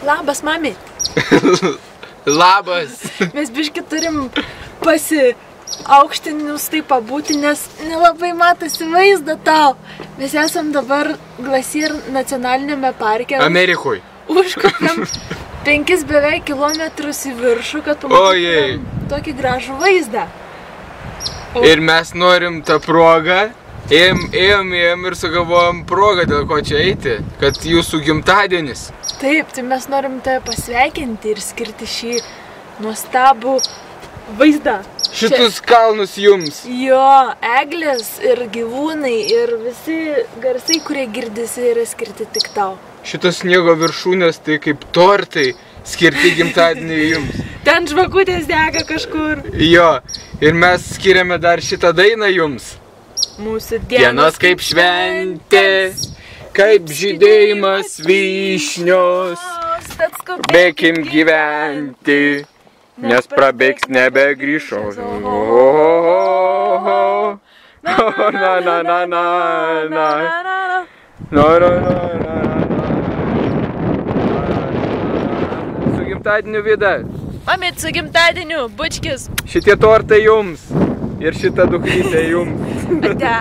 Labas, mami. Labas. Mes biški turim pasiaukštinius tai pabūti, nes nelabai matosi vaizdą tau. Mes esam dabar Glacier nacionalinėme parke. Amerikoj. Užkopėm 5 beveik kilometrus į viršų, kad pamatytumėm tokį gražų vaizdą. Ir mes norim tą progą. Ėjom ir sugalvojom progą, dėl ko čia eiti, kad jūsų gimtadienis. Taip, tai mes norim tave pasveikinti ir skirti šį nuostabų vaizdą. Šitus kalnus jums. Jo, eglės ir gyvūnai ir visi garsai, kurie girdisi, yra skirti tik tau. Šitos sniego viršūnės tai kaip tortai skirti gimtadieniai jums. Ten žvakutės dega kažkur. Jo, ir mes skiriame dar šitą dainą jums. Mūsų Dienos kaip šventės, kaip žydėjimas vyšnios. Bėkim gyventi, nes prabėgs nebegrįžo. Su gimtadieniu, Vida. Mamit, su gimtadieniu, bučkis. Šitie tortai jums ir šita dukrytė jums. Ate.